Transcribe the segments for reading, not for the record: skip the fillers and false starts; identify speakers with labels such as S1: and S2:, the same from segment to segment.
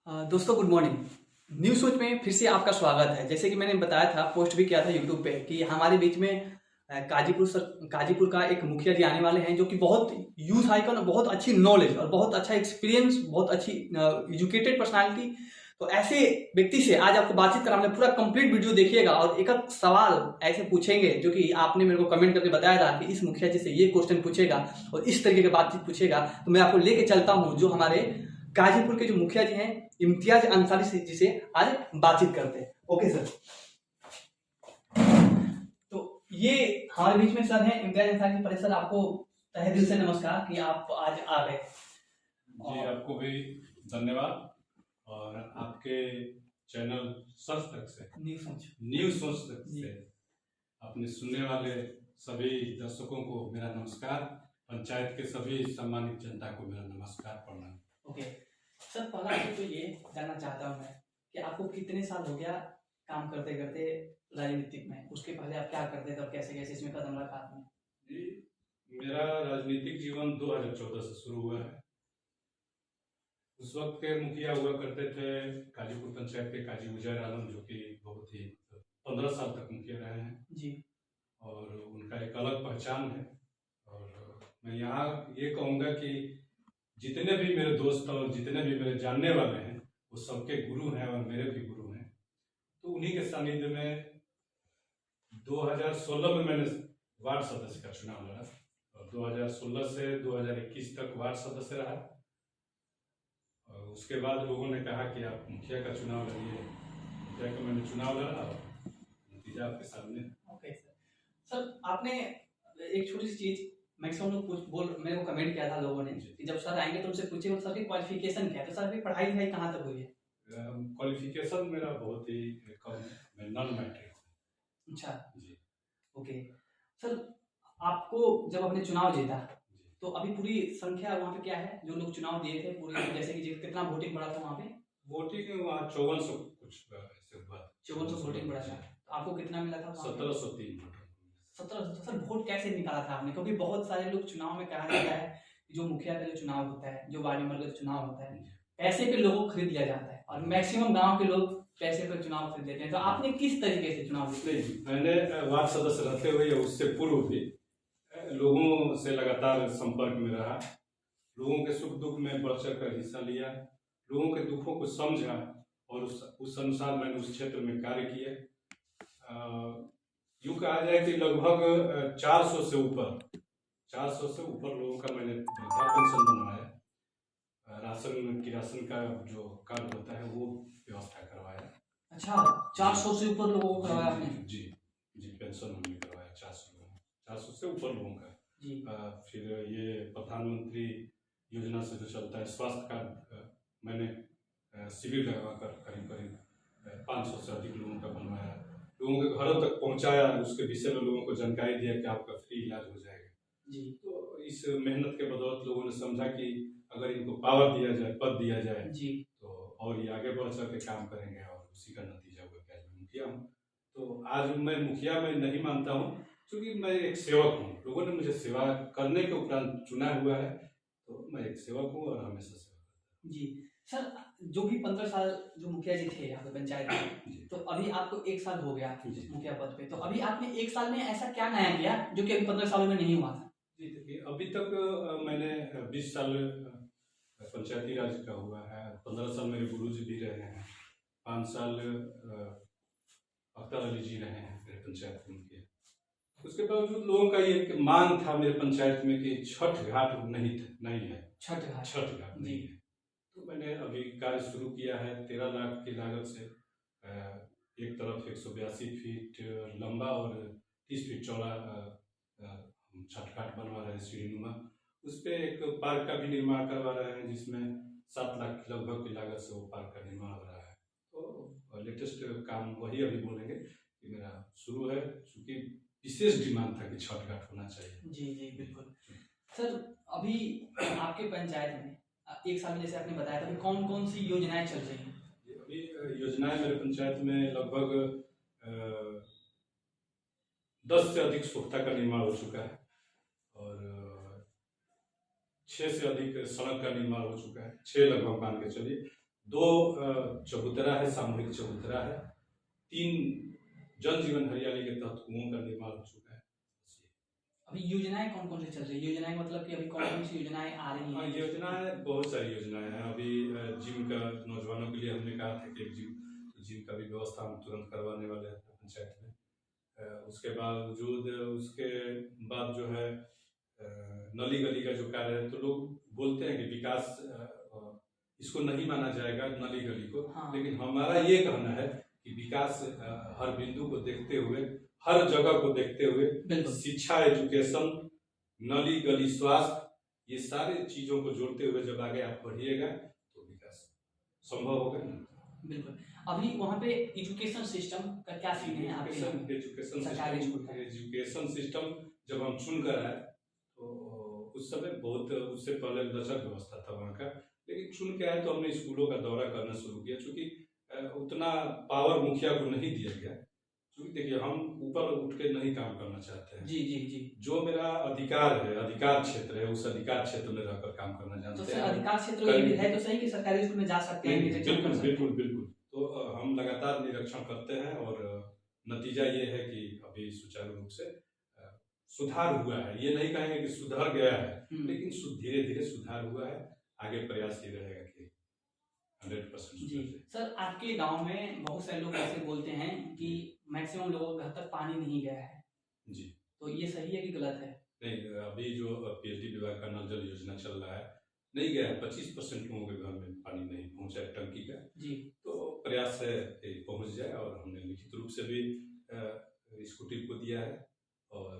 S1: दोस्तों good morning. News सोच में फिर से आपका स्वागत है। जैसे कि मैंने बताया था, पोस्ट भी किया था यूट्यूब पे कि हमारे बीच में गाजीपुर का एक मुखिया जी आने वाले हैं, जो कि बहुत यूथ आइकन और बहुत अच्छी नॉलेज और बहुत अच्छा एक्सपीरियंस, बहुत अच्छी एजुकेटेड पर्सनालिटी। तो ऐसे व्यक्ति से आज आपको बातचीत कराने, पूरा कंप्लीट वीडियो देखिएगा और एक एक सवाल ऐसे पूछेंगे जो कि आपने मेरे को कमेंट करके बताया था कि इस मुखिया जी से ये क्वेश्चन पूछेगा और इस तरीके की बातचीत पूछेगा। तो मैं आपको लेके चलता हूँ जो हमारे गाजीपुर के जो मुखिया जी हैं, इम्तियाज अंसारी जी से आज बातचीत करते हैं। Okay sir. तो ये हमारे बीच में सर हैं इम्तियाज अंसारी जी। पहले सर आपको तहे दिल से नमस्कार कि आप आज आ गए।
S2: जी, आपको भी धन्यवाद। और आपके चैनल सच तक से न्यूज़ सोच तक से अपने सुनने वाले सभी दर्शकों को मेरा नमस्कार। पंचायत के सभी सम्मानित जनता को मेरा नमस्कार प्रणाम।
S1: ओके सर, पहला तो ये जानना चाहता हूँ मैं कि आपको कितने साल हो गया काम करते करते राजनीतिक में? उसके पहले आप क्या करते थे और कैसे कैसे इसमें कदम रखा आपने?
S2: जी, मेरा राजनीतिक जीवन 2014 से शुरू हुआ है। उस वक्त के मुखिया हुआ करते थे गाजीपुर पंचायत के काजी उजैर आलम, जो कि बहुत ही 15 साल तक मुखिया रहे हैं
S1: जी।
S2: और उनका एक अलग पहचान है। और मैं यहाँ ये कहूँगा कि जितने भी मेरे दोस्त और जितने भी मेरे जानने वाले हैं वो सबके गुरु हैं और मेरे भी गुरु हैं। तो उन्हीं के सानिध्य में 2016 में मैंने वार्ड सदस्य का चुनाव लड़ा और 2016 से 2021 तक वार्ड सदस्य रहा। और उसके बाद लोगों ने कहा कि आप मुखिया का चुनाव लड़िए। मुखिया का मैंने चुनाव लड़ा और नतीजा आपके सामने।
S1: ओके सर, आपने एक छोटी सी चीज मैक्सिमम लोग मेरे को कमेंट किया था लोगों ने कि जब सर आएंगे तो उनसे पूछेंगे सर की क्वालिफिकेशन क्या है। तो सर की पढ़ाई लिखाई कहाँ तक हुई है?
S2: क्वालिफिकेशन मेरा बहुत ही कम है, मैं नॉन मैट्रिक।
S1: अच्छा
S2: जी।
S1: ओके सर, आपको जब आपने चुनाव जीता तो अभी पूरी संख्या वहाँ पे क्या है जो लोग चुनाव दिए थे पूरे, जैसे कि कितना वोटिंग बढ़ा था वहाँ पे?
S2: वोटिंग वहाँ 5400 कुछ ऐसे हुआ।
S1: 5400 वोटिंग बढ़ा था। तो आपको कितना मिला था?
S2: 1703 वोट।
S1: 1700। सर वोट कैसे निकाला था आपने? क्योंकि बहुत सारे लोग चुनाव में कहा जाता है कि जो मुखिया का जो चुनाव होता है, जो वार्ड मेंबर का चुनाव होता है, पैसे पे लोगों को खरीद लिया जाता है और मैक्सिमम गांव के लोग पैसे पे चुनाव खरीद लेते हैं। तो आपने किस तरीके से चुनाव जीते?
S2: मैंने वार्ड सदस्य रहते हुए उससे पूर्व भी लोगों से लगातार संपर्क में रहा, लोगों के सुख दुख में बढ़ चढ़ कर हिस्सा लिया, लोगों के दुखों को समझा और उस अनुसार मैंने उस क्षेत्र में कार्य किया। यूँ कहा जाए कि लगभग 400 से ऊपर लोगों का मैंने वृद्धा पेंशन बनवाया, राशन का जो कार्ड होता है वो व्यवस्था करवाया।
S1: अच्छा, 400 से ऊपर लोगों को करवाया आपने?
S2: जी जी, पेंशन हमने करवाया 400 से ऊपर लोगों का जी। फिर ये प्रधानमंत्री योजना से जो चलता है स्वास्थ्य कार्ड, मैंने शिविर लगवाकर करीब करीब 500 से अधिक लोगों का बनवाया, लोगों के घरों तक पहुंचाया, उसके विषय में लोगों को जानकारी दिया कि आपका फ्री इलाज हो जाएगा जी। तो इस मेहनत के बदौलत लोगों ने समझा कि अगर इनको पावर दिया जाए, पद दिया जाए जी, तो और ये आगे बढ़ चढ़ के काम करेंगे और उसी का नतीजा हुआ कि आज मैं मुखिया हूँ। तो आज मैं मुखिया में नहीं मानता हूँ, क्योंकि मैं एक सेवक हूँ। लोगों ने मुझे सेवा करने के उपरांत चुना हुआ है, तो मैं एक सेवक हूँ और हमेशा सेवा करता हूँ जी।
S1: सर जो भी 15 साल जो मुखिया जी थे यहाँ पे पंचायत में, तो अभी आपको 1 साल हो गया मुखिया पद पे, तो अभी आपने 1 साल में ऐसा क्या नया किया जो कि अभी 15 सालों में नहीं हुआ था?
S2: जी देखिए, अभी तक मैंने 20 साल पंचायती राज का हुआ है, 15 साल मेरे गुरुजी भी रहे हैं, 5 साल अख्तर अली जी रहे हैं मेरे पंचायत में उनके। उसके बावजूद लोगों का ये मांग था मेरे पंचायत में कि छठ घाट नहीं है, छठ घाट नहीं है। तो मैंने अभी कार्य शुरू किया है 13 लाख की लागत से। एक तरफ 182 फीट लंबा और 30 फीट चौड़ा छठ घाट बनवा रहे हैं सीढ़ीनुमा। उस पर एक पार्क का भी निर्माण करवा रहे हैं, जिसमें 7 लाख की लगभग की लागत से वो पार्क का निर्माण हो रहा है। तो लेटेस्ट काम वही अभी बोलेंगे कि मेरा शुरू है, चूँकि विशेष डिमांड था कि छठ घाट होना चाहिए।
S1: जी जी बिल्कुल। सर अभी आपके पंचायत में 1 साल में जैसे आपने बताया था, कौन कौन सी योजनाएं चल रही हैं?
S2: अभी योजनाएं मेरे पंचायत में लगभग 10 से अधिक सोख्ता का निर्माण हो चुका है और 6 से अधिक सड़क का निर्माण हो चुका है, 6 लगभग मान के चलिए। 2 चबूतरा है, सामूहिक चबूतरा है, 3 जल जीवन हरियाली के तहत कुओं का निर्माण हो चुका है।
S1: अभी योजनाएं कौन कौन सी चल रही है? योजनाएं मतलब कि अभी कौन कौन सी योजनाएं आ रही हैं?
S2: योजनाएं बहुत सारी योजनाएं हैं। अभी जिम का नौजवानों के लिए हमने कहा था कि जिम का भी व्यवस्था हम तुरंत करवाने वाले हैं पंचायत में। उसके बावजूद उसके बाद जो है नली गली का जो कार्य है, तो लोग बोलते हैं कि विकास इसको नहीं माना जाएगा नली गली को।
S1: हाँ।
S2: लेकिन हमारा ये कहना है कि विकास हर बिंदु को देखते हुए, हर जगह को देखते हुए, शिक्षा, एजुकेशन, नली गली, स्वास्थ्य, ये सारे चीजों को जोड़ते हुए जब आगे आप बढ़िएगा तो विकास संभव होगा। बिल्कुल।
S1: अभी वहाँ पे एजुकेशन सिस्टम का क्या सीन है?
S2: एजुकेशन सिस्टम जब हम चुन कर आए तो उस समय बहुत, उससे पहले लचर व्यवस्था था वहाँ का, लेकिन चुन के आए तो हमने स्कूलों का दौरा करना शुरू किया। चूंकि उतना पावर मुखिया को नहीं दिया गया, क्योंकि देखिए हम ऊपर उठ के नहीं काम करना चाहते हैं।
S1: जी जी जी।
S2: जो मेरा अधिकार है, अधिकार क्षेत्र है, उस अधिकार क्षेत्र में रहकर काम करना जानते हैं।
S1: तो अधिकार क्षेत्र ये है तो सही कि सरकारी स्कूल में जा सकते हैं?
S2: बिल्कुल बिल्कुल बिल्कुल। तो हम लगातार निरीक्षण करते हैं और नतीजा ये है कि अभी सुचारू रूप से सुधार हुआ है। ये नहीं कहेंगे कि सुधर गया है, लेकिन धीरे धीरे सुधार हुआ है। आगे प्रयास ये रहेगा कि 100%।
S1: जी सर, आपके गांव में बहुत सारे लोग ऐसे बोलते हैं कि मैक्सिमम लोगों के घर तक पानी नहीं गया है।
S2: जी, तो
S1: ये सही है कि गलत है?
S2: नहीं, अभी जो पीएचडी विभाग का नल जल योजना चल रहा है, नहीं गया है। 25% लोगों के घर में पानी नहीं पहुंचा है टंकी का।
S1: जी,
S2: तो प्रयास है कि पहुंच जाए, और हमने लिखित रूप से भी इसको टीम को दिया है और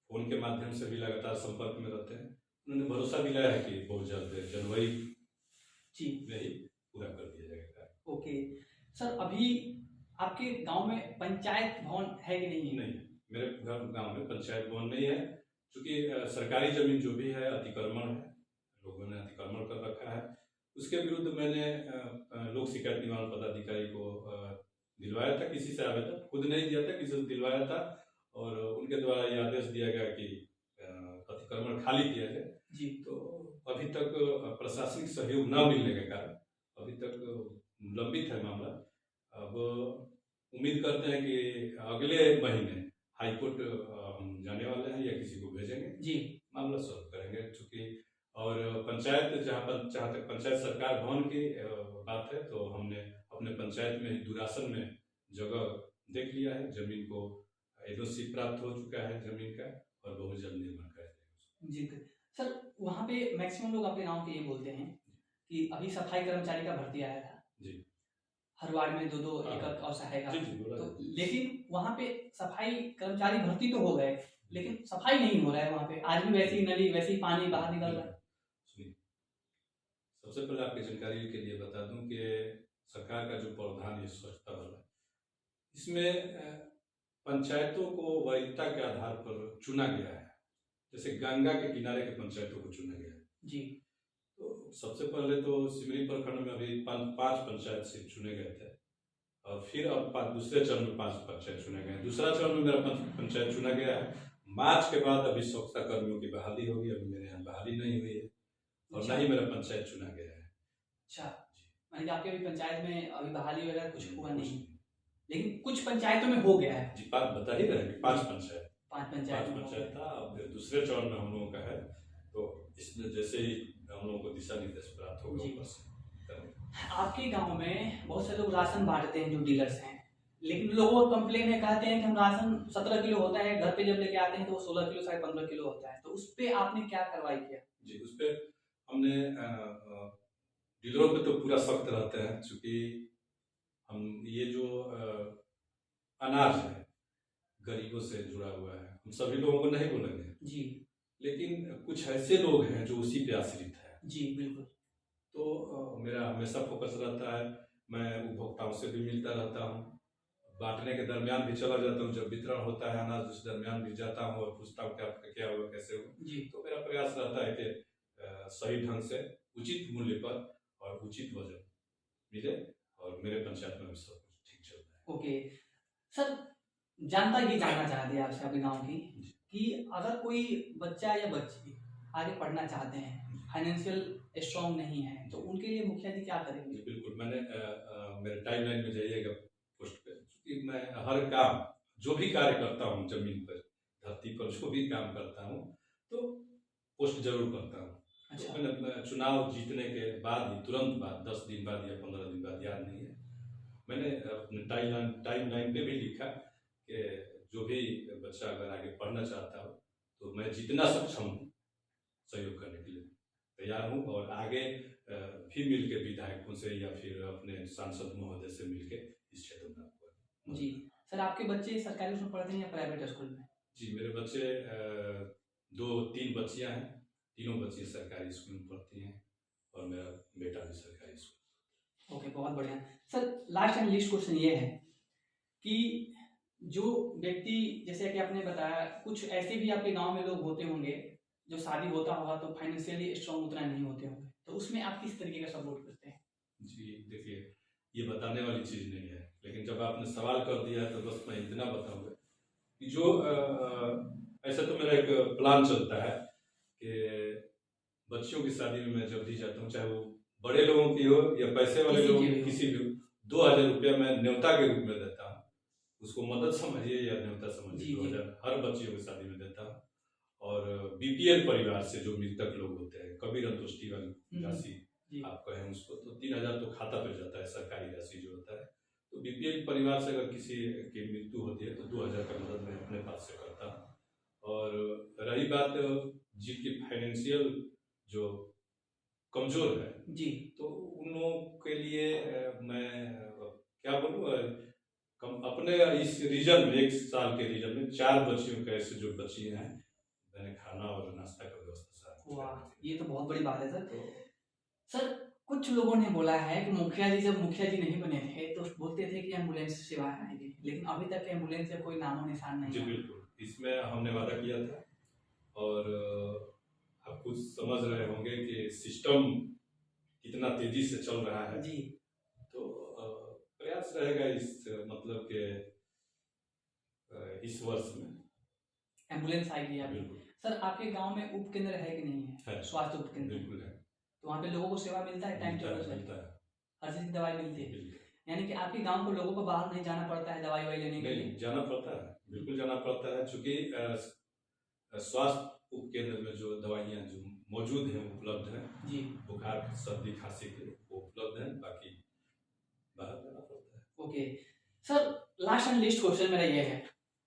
S2: फोन के माध्यम से भी लगातार संपर्क में रहते हैं। उन्होंने भरोसा दिलाया है कि बहुत जल्द जनवरी में ही पूरा कर दिया जाएगा।
S1: ओके सर, अभी आपके गांव में पंचायत भवन है कि नहीं?
S2: नहीं, मेरे गांव में पंचायत भवन नहीं है, क्योंकि सरकारी जमीन जो भी है अतिक्रमण है, लोगों ने अतिक्रमण कर रखा है। उसके विरुद्ध मैंने लोक शिकायत निवारण पदाधिकारी को दिलवाया था, किसी से आवेदन खुद नहीं दिया था, किसी से दिलवाया था, और उनके द्वारा ये आदेश दिया गया कि अतिक्रमण खाली किया जाए।
S1: जी, तो
S2: अभी तक प्रशासनिक सहयोग न मिलने के कारण अभी तक लंबित है मामला। अब उम्मीद करते हैं कि अगले महीने हाईकोर्ट हम जाने वाले हैं या किसी को भेजेंगे, जी, मामला सॉल्व करेंगे। चूंकि और पंचायत जहाँ तक पंचायत सरकार भवन की बात है, तो हमने अपने पंचायत में ही दुरासन में जगह देख लिया है। जमीन को एनओसी प्राप्त हो चुका है जमीन का, और बहुत जल्द निर्माण करेंगे।
S1: जी सर, वहाँ पे मैक्सिमम लोग अपने गाँव के ये बोलते हैं कि अभी सफाई कर्मचारी का भर्ती आया था। जी, हर वार्ड में 2-2 एक और सहायक। तो लेकिन वहाँ पे सफाई कर्मचारी भर्ती तो हो गए, लेकिन सफाई नहीं हो रहा है वहाँ पे। आज भी वैसी नली, वैसी पानी बाहर निकल रहा है।
S2: सबसे पहले आपकी जानकारी के लिए बता दूं कि सरकार का जो प्रावधान है स्वच्छता वाला, इसमें पंचायतों को वरीयता के आधार पर चुना गया है। जैसे गंगा के किनारे के पंचायतों को चुना गया है। जी, तो सबसे पहले तो सिमरी प्रखंड में अभी 5 पंचायत से चुने गए थे, और फिर अब दूसरे चरण में 5 पंचायत चुने गए। दूसरा चरण में मेरा पंचायत चुना गया है। मार्च के बाद अभी स्वच्छता कर्मियों की बहाली होगी। अभी मेरे यहाँ बहाली नहीं हुई है, और ना ही मेरा पंचायत चुना गया है। अच्छा,
S1: यानी आपके अभी पंचायत में अभी बहाली वगैरह कुछ हुआ नहीं, लेकिन कुछ पंचायतों में हो गया है।
S2: जी, बता ही रहे 5 पंचायत था। अब दूसरे चरण में हम लोगों का है, तो इसमें जैसे ही हम लोगों को दिशा निर्देश प्राप्त होगा ऊपर से।
S1: आपके गांव में बहुत से लोग राशन बांटते हैं, जो डीलर्स हैं, लेकिन लोगों का कंप्लेन है, कहते हैं कि हम राशन 17 किलो होता है, घर पे जब लेके आते हैं तो वो 16 किलो, शायद 15 किलो होता है। तो उस पे आपने क्या कार्रवाई किया?
S2: जी, उस पे हमने डीलरों पे तो पूरा सख्त रहते हैं, क्योंकि हम ये जो अनाज है गरीबों से जुड़ा हुआ है, हम सभी लोगों को नहीं बोलेंगे जी, लेकिन कुछ ऐसे लोग हैं जो उसी पे आश्रित है। जी बिल्कुल। तो मेरा हमेशा फोकस रहता है, मैं उपभोक्ताओं से भी मिलता रहता हूँ, बांटने के दरमियान भी चला जाता हूँ, जब वितरण होता है अनाज उस दरमियान भी जाता हूँ और पूछता हूँ कि आपका क्या हुआ, कैसे हुआ जी। तो मेरा प्रयास रहता है कि सही ढंग से उचित मूल्य पर और उचित वजन मिले, और मेरे पंचायत में भी सब कुछ ठीक चलता है।
S1: ओके सर, जानता ये जानना चाहते हैं आपसे अपने गाँव की कि अगर कोई बच्चा या बच्ची आगे पढ़ना चाहते हैं, फाइनेंशियल स्ट्रांग नहीं है, तो उनके लिए मुखिया जी क्या करेंगे?
S2: बिल्कुल, मैंने मेरे टाइमलाइन में जाइएगा पोस्ट पे, क्योंकि मैं हर काम जो भी कार्य करता हूँ जमीन पर, धरती पर जो भी काम करता हूँ तो पोस्ट जरूर करता हूँ।
S1: अच्छा।
S2: तो मैंने चुनाव जीतने के बाद ही तुरंत बाद 10 दिन बाद या 15 दिन बाद, याद नहीं है, मैंने अपने टाइमलाइन पे भी लिखा कि जो भी बच्चा अगर आगे पढ़ना चाहता हो तो मैं जितना सक्षम हूँ सहयोग करने के लिए तैयार हूँ, और आगे भी मिलकर विधायकों से या फिर अपने सांसद महोदय से मिलकर इस क्षेत्र में आपको।
S1: जी सर, आपके बच्चे सरकारी स्कूल में पढ़ते हैं या प्राइवेट स्कूल में?
S2: जी, मेरे बच्चे 2-3 बच्चियां हैं, तीनों बच्चियां सरकारी स्कूल में पढ़ती हैं और मेरा बेटा भी सरकारी स्कूल।
S1: ओके, बहुत बढ़िया sir. Last and list question ये है कि जो व्यक्ति, जैसे कि आपने बताया, कुछ ऐसे भी आपके गांव में लोग होते होंगे जो शादी होता होगा तो फाइनेंशियली स्ट्रांग उतना नहीं होते होंगे, तो उसमें आप किस तरीके का सपोर्ट करते हैं?
S2: जी देखिए, ये बताने वाली चीज़ नहीं है, लेकिन जब आपने सवाल कर दिया तो बस मैं इतना बताऊंगा कि जो ऐसा तो मेरा एक प्लान चलता है कि बच्चियों की शादी में मैं जब भी जाता हूँ, चाहे वो बड़े लोगों की हो या पैसे वाले लोगों की, किसी भी, 2000 रुपया मैं न्योता के रूप में देता हूँ। उसको मदद समझिए या न्योता समझिए, 2000 हर बच्चियों की शादी में देता हूँ। और बीपीएल परिवार से जो मृतक लोग होते हैं, कबीर अंतुष्टि वाली राशि आप कहें उसको, तो 3000 तो खाता पे जाता है, सरकारी राशि जो होता है। तो बीपीएल परिवार से अगर किसी की मृत्यु होती है तो 2000 का मदद मैं अपने पास से करता हूँ। और रही बात जिनकी फाइनेंशियल जो कमजोर है
S1: जी,
S2: तो उन लोगों के लिए मैं क्या बोलूँ, अपने इस रीजन में, 1 साल के रीजन में 4 बच्चियों के ऐसे जो बच्चियां हैं, मैंने खाना और नाश्ता का व्यवस्था।
S1: वाह, ये तो बहुत बड़ी बात है सर। तो सर, कुछ लोगों ने बोला है कि मुखिया जी जब मुखिया जी नहीं बने थे तो बोलते थे कि एम्बुलेंस सेवाएं आएंगी, लेकिन अभी तक एम्बुलेंस का कोई नामो निशान नहीं
S2: जी
S1: है।
S2: बिल्कुल, इसमें हमने वादा किया था, और आप खुद समझ रहे होंगे कि सिस्टम कितना तेजी से चल रहा है
S1: जी।
S2: तो प्रयास रहेगा इस मतलब के इस वर्ष में
S1: एम्बुलेंस आएगी आपकी। सर, आपके गांव में उप केंद्र है कि नहीं है? स्वास्थ्य उप केंद्र
S2: बिल्कुल है।
S1: तो वहाँ पे लोगों को सेवा मिलता है टाइम टेबल से?
S2: मिलता है,
S1: हर चीज की दवाई मिलती है? यानी कि आपके गांव को लोगों को बाहर नहीं जाना पड़ता है दवाई लेने के लिए?
S2: जाना पड़ता है, बिल्कुल जाना पड़ता है, चूंकि स्वास्थ्य उप केंद्र में जो दवाइयाँ जो मौजूद हैं, उपलब्ध हैं
S1: जी,
S2: बुखार सर्दी खांसी के वो उपलब्ध हैं, बाकी बाहर जाना पड़ता है।
S1: Okay sir, last and list question मेरा ये है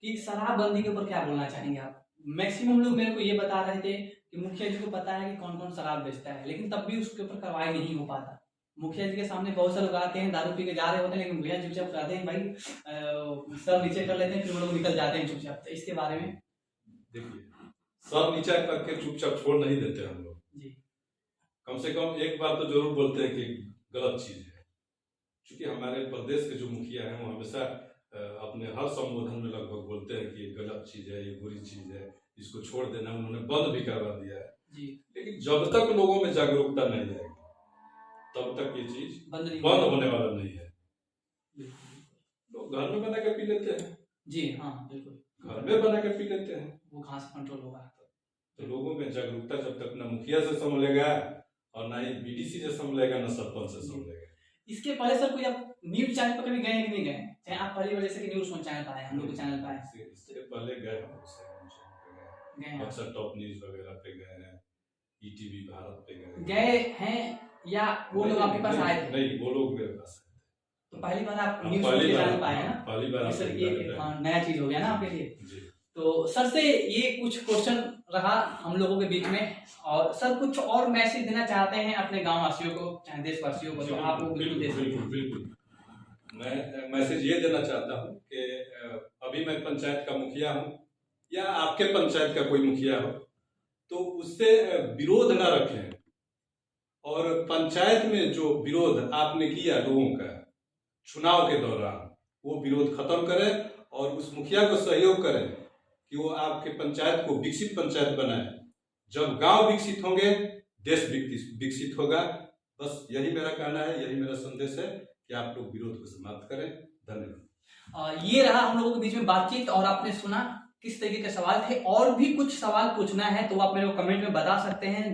S1: कि शराबबंदी के ऊपर क्या बोलना चाहेंगे आप? मैक्सिमम लोग मेरे को ये बता रहे थे कि मुखिया जी को पता है कि कौन कौन शराब बेचता है, लेकिन तब भी उसके ऊपर कार्रवाई नहीं हो पाता। मुखिया जी के सामने बहुत से लोग आते हैं, दारू पी के जा रहे होते हैं, लेकिन मुखिया जी चुपचाप कहते हैं भाई सब नीचे कर लेते हैं, फिर वो लोग निकल जाते हैं चुपचाप। तो इसके बारे में
S2: देखिए, सब नीचा करके चुपचाप छोड़ नहीं देते हम लोग जी। कम से कम एक बार तो जरूर बोलते हैं कि गलत चीज है, क्योंकि हमारे प्रदेश के जो मुखिया हैं वो हमेशा अपने हर संबोधन में लगभग बोलते हैं कि ये गलत चीज है, ये बुरी चीज है, इसको छोड़ देना। उन्होंने बंद भी करवा दिया है जी। लेकिन जब तक लोगों में जागरूकता नहीं आएगी तब तक ये चीज बंद होने वाला नहीं है। लोग घर में बना के पी लेते हैं
S1: जी, हाँ बिल्कुल,
S2: घर में बना के पी लेते हैं,
S1: वो कहाँ से कंट्रोल होगा?
S2: तो लोगों में जागरूकता जब तक ना मुखिया से संभलेगा और ना ही बीडीसी से संभलेगा, ना सरपंच से संभलेगा। इसके
S1: पहले सर कोई आप न्यूज चैनल पर कभी गए कि नहीं गए? चाहे आप पहली वजह से कि न्यूज चैनल पर आए, हम लोग के चैनल पर आए,
S2: इससे पहले गए हम, अक्सर टॉप न्यूज वगैरह पे गए हैं, ईटीवी भारत पे
S1: गए हैं, या वो लोग आपके पास आए थे?
S2: नहीं, वो लोग मेरे पास आए थे।
S1: तो पहली बार आप न्यूज चैनल पर आए हैं ना?
S2: पहली बार
S1: सर ये नया चीज हो गया ना आपके लिए। तो सर से ये कुछ क्वेश्चन रहा हम लोगों के बीच में, और सर कुछ और मैसेज देना चाहते हैं अपने गांव वासियों को, चाहे देशवासियों को, तो आप वो बिल्कुल दे सकते हैं।
S2: बिल्कुल, मैं मैसेज ये देना चाहता हूँ कि अभी मैं पंचायत का मुखिया हूँ या आपके पंचायत का कोई मुखिया हो तो उससे विरोध न रखें, और पंचायत में जो विरोध आपने किया लोगों का चुनाव के दौरान वो विरोध खत्म करें और उस मुखिया को सहयोग करें कि वो आपके पंचायत को विकसित पंचायत बनाए। जब गांव विकसित होंगे देश विकसित होगा। बस यही मेरा कहना है, यही मेरा संदेश है कि आप लोग विरोध को समाप्त करें। धन्यवाद।
S1: ये रहा हम लोगों के बीच में बातचीत, और आपने सुना किस तरीके के सवाल थे, और भी कुछ सवाल पूछना है तो आप मेरे को कमेंट में बता सकते हैं।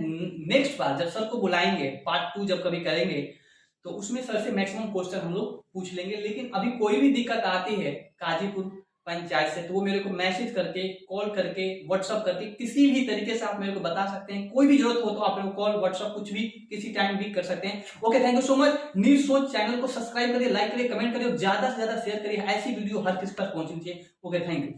S1: नेक्स्ट बार जब सर को बुलाएंगे, पार्ट 2 जब कभी करेंगे, तो उसमें सर से मैक्सिमम क्वेश्चन हम लोग पूछ लेंगे। लेकिन अभी कोई भी दिक्कत आती है गाजीपुर पंचायत से, तो वो मेरे को मैसेज करके, कॉल करके, व्हाट्सअप करके, किसी भी तरीके से आप मेरे को बता सकते हैं। कोई भी जरूरत हो तो आप मेरे को कॉल, व्हाट्सअप, कुछ भी किसी टाइम भी कर सकते हैं। Okay, thank you so much. News सोच चैनल को सब्सक्राइब करिए, लाइक करिए, कमेंट करिए और ज्यादा से ज्यादा शेयर करिए। ऐसी वीडियो हर किसी तक पहुंचनी चाहिए। Okay, thank you.